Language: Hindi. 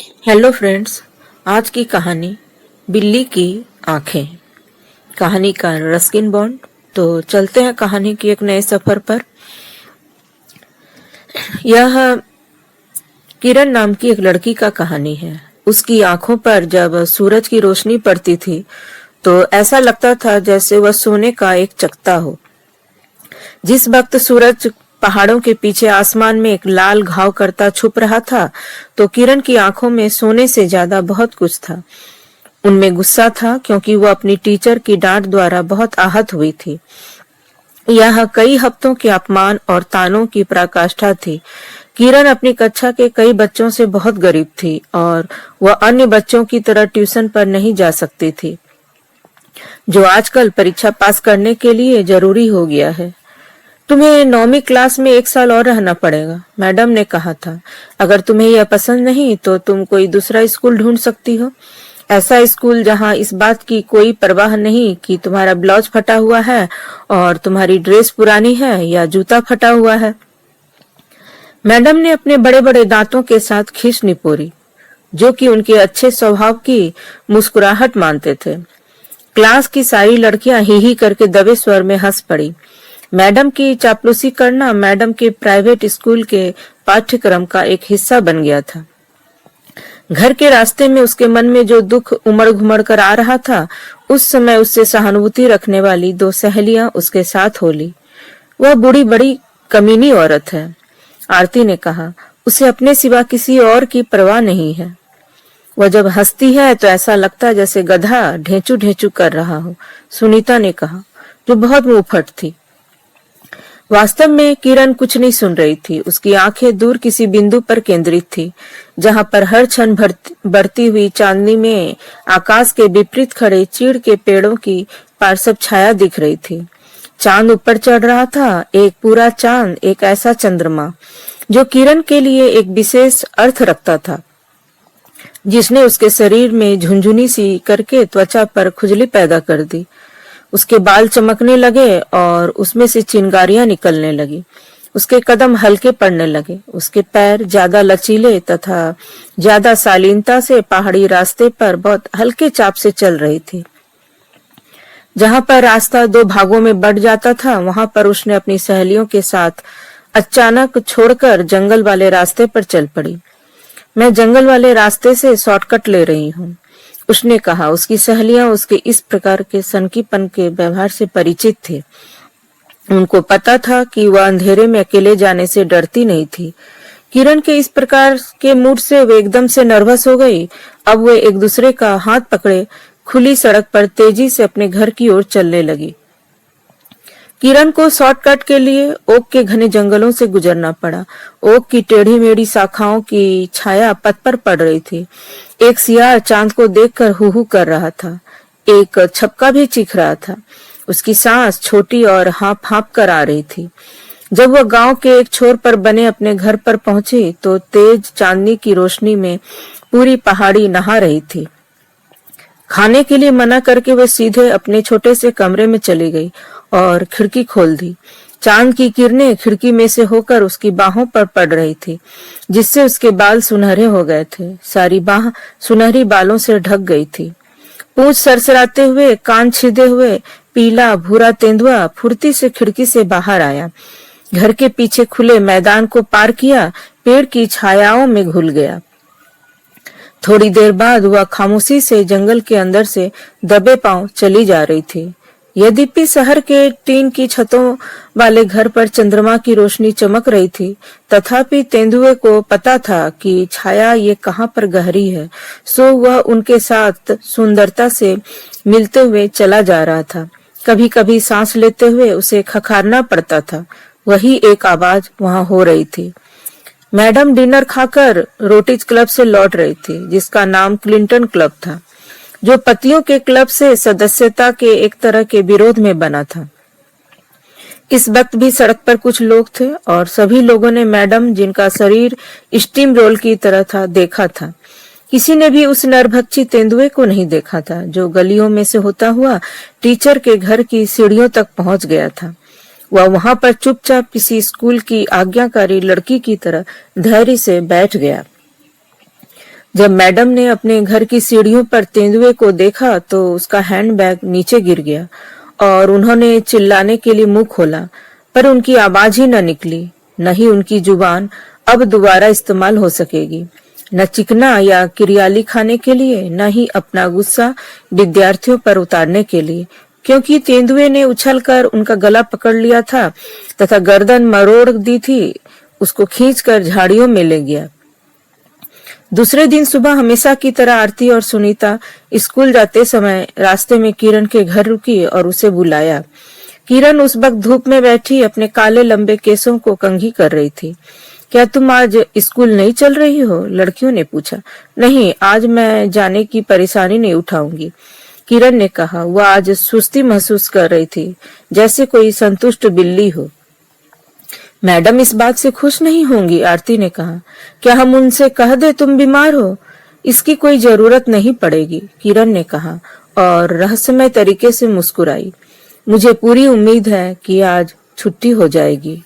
हेलो फ्रेंड्स, आज की कहानी बिल्ली की आंखें। कहानीकार रस्किन बॉन्ड। तो चलते हैं कहानी की एक नए सफर पर। यह किरण नाम की एक लड़की का कहानी है। उसकी आंखों पर जब सूरज की रोशनी पड़ती थी तो ऐसा लगता था जैसे वह सोने का एक चकता हो। जिस वक्त सूरज पहाड़ों के पीछे आसमान में एक लाल घाव करता छुप रहा था तो किरण की आंखों में सोने से ज्यादा बहुत कुछ था। उनमें गुस्सा था क्योंकि वह अपनी टीचर की डांट द्वारा बहुत आहत हुई थी। यह कई हफ्तों के अपमान और तानों की पराकाष्ठा थी। किरण अपनी कक्षा के कई बच्चों से बहुत गरीब थी और वह अन्य बच्चों की तरह ट्यूशन पर नहीं जा सकती थी, जो आजकल परीक्षा पास करने के लिए जरूरी हो गया है। तुम्हें 9वीं क्लास में 1 साल और रहना पड़ेगा, मैडम ने कहा था। अगर तुम्हें यह पसंद नहीं तो तुम कोई दूसरा स्कूल ढूंढ सकती हो। ऐसा स्कूल जहां इस बात की कोई परवाह नहीं कि तुम्हारा ब्लाउज फटा हुआ है और तुम्हारी ड्रेस पुरानी है या जूता फटा हुआ है। मैडम ने अपने बड़े बड़े दांतों के साथ खींच निपोरी, जो कि उनके अच्छे स्वभाव की मुस्कुराहट मानते थे। क्लास की सारी लड़कियां ही ही करके दबे स्वर में हंस पड़ी। मैडम की चापलूसी करना मैडम के प्राइवेट स्कूल के पाठ्यक्रम का एक हिस्सा बन गया था। घर के रास्ते में उसके मन में जो दुख उमड़ घुमड़ कर आ रहा था, उस समय उससे सहानुभूति रखने वाली 2 सहेलियां उसके साथ हो ली। वह बूढ़ी बड़ी कमीनी औरत है, आरती ने कहा। उसे अपने सिवा किसी और की परवाह नहीं है। वह जब हंसती है तो ऐसा लगता जैसे गधा ढेंचू ढेंचू कर रहा हो, सुनीता ने कहा, जो बहुत मुंहफट थी। वास्तव में किरण कुछ नहीं सुन रही थी। उसकी आंखें दूर किसी बिंदु पर केंद्रित थी, जहां पर हर क्षण बढ़ती हुई चांदनी में आकाश के विपरीत खड़े चीड़ के पेड़ों की पार्श्व छाया दिख रही थी। चांद ऊपर चढ़ रहा था, एक पूरा चांद, एक ऐसा चंद्रमा जो किरण के लिए एक विशेष अर्थ रखता था, जिसने उसके शरीर में झुंझुनी सी करके त्वचा पर खुजली पैदा कर दी। उसके बाल चमकने लगे और उसमें से चिंगारियां निकलने लगी। उसके कदम हल्के पड़ने लगे। उसके पैर ज्यादा लचीले तथा ज्यादा शालीनता से पहाड़ी रास्ते पर बहुत हल्के चाप से चल रही थी। जहां पर रास्ता 2 भागों में बढ़ जाता था, वहां पर उसने अपनी सहेलियों के साथ अचानक छोड़कर जंगल वाले रास्ते पर चल पड़ी। मैं जंगल वाले रास्ते से शॉर्टकट ले रही हूँ, उसने कहा। उसकी सहेलियां उसके इस प्रकार के सनकीपन के व्यवहार से परिचित थे। उनको पता था कि वह अंधेरे में अकेले जाने से डरती नहीं थी। किरण के इस प्रकार के मूड से वे एकदम से नर्वस हो गई। अब वे एक दूसरे का हाथ पकड़े खुली सड़क पर तेजी से अपने घर की ओर चलने लगी। किरण को शॉर्टकट के लिए ओक के घने जंगलों से गुजरना पड़ा। ओक की टेढ़ी मेढ़ी शाखाओं की छाया पथ पर पड़ रही थी। एक सियार चांद को देखकर हु हु कर रहा था। एक छपका भी चीख रहा था। उसकी सांस छोटी और हाँप हाँप कर आ रही थी। जब वह गांव के एक छोर पर बने अपने घर पर पहुंची तो तेज चांदनी की रोशनी में पूरी पहाड़ी नहा रही थी। खाने के लिए मना करके वे सीधे अपने छोटे से कमरे में चली गई और खिड़की खोल दी। चांद की किरणें खिड़की में से होकर उसकी बाहों पर पड़ रही थी, जिससे उसके बाल सुनहरे हो गए थे। सारी बाह सुनहरी बालों से ढक गई थी। पूंछ सरसराते हुए, कान छिदे हुए पीला भूरा तेंदुआ फुर्ती से खिड़की से बाहर आया। घर के पीछे खुले मैदान को पार किया, पेड़ की छायाओं में घुल गया। थोड़ी देर बाद वह खामोशी से जंगल के अंदर से दबे पांव चली जा रही थी। यद्यपि शहर के टीन की छतों वाले घर पर चंद्रमा की रोशनी चमक रही थी, तथापि तेंदुए को पता था कि छाया ये कहां पर गहरी है, सो वह उनके साथ सुंदरता से मिलते हुए चला जा रहा था। कभी कभी सांस लेते हुए उसे खखारना पड़ता था। वही एक आवाज वहां हो रही थी। मैडम डिनर खाकर रोटीज क्लब से लौट रही थी, जिसका नाम क्लिंटन क्लब था, जो पतियों के क्लब से सदस्यता के एक तरह के विरोध में बना था। इस वक्त भी सड़क पर कुछ लोग थे और सभी लोगों ने मैडम, जिनका शरीर स्टीम रोल की तरह था, देखा था। किसी ने भी उस नरभक्षी तेंदुए को नहीं देखा था, जो गलियों में से होता हुआ टीचर के घर की सीढ़ियों तक पहुंच गया था। वह वहां पर चुपचाप किसी स्कूल की आज्ञाकारी लड़की की तरह धैर्य से बैठ गया। जब मैडम ने अपने घर की सीढ़ियों पर तेंदुए को देखा तो उसका हैंडबैग नीचे गिर गया और उन्होंने चिल्लाने के लिए मुंह खोला, पर उनकी आवाज ही न निकली। न ही उनकी जुबान अब दोबारा इस्तेमाल हो सकेगी, न चिकना या किरियाली खाने के लिए, न ही अपना गुस्सा विद्यार्थियों पर उतारने के लिए, क्योंकि तेंदुए ने उछलकर उनका गला पकड़ लिया था तथा गर्दन मरोड़ दी थी, उसको खींचकर झाड़ियों में ले गया। दूसरे दिन सुबह हमेशा की तरह आरती और सुनीता स्कूल जाते समय रास्ते में किरण के घर रुकी और उसे बुलाया। किरण उस वक्त धूप में बैठी अपने काले लंबे केसों को कंघी कर रही थी। क्या तुम आज स्कूल नहीं चल रही हो? लड़कियों ने पूछा। नहीं, आज मैं जाने की परेशानी नहीं उठाऊंगी, किरण ने कहा। वह आज सुस्ती महसूस कर रही थी, जैसे कोई संतुष्ट बिल्ली हो। मैडम इस बात से खुश नहीं होंगी, आरती ने कहा। क्या हम उनसे कह दे तुम बीमार हो? इसकी कोई जरूरत नहीं पड़ेगी, किरण ने कहा और रहस्यमय तरीके से मुस्कुराई। मुझे पूरी उम्मीद है कि आज छुट्टी हो जाएगी।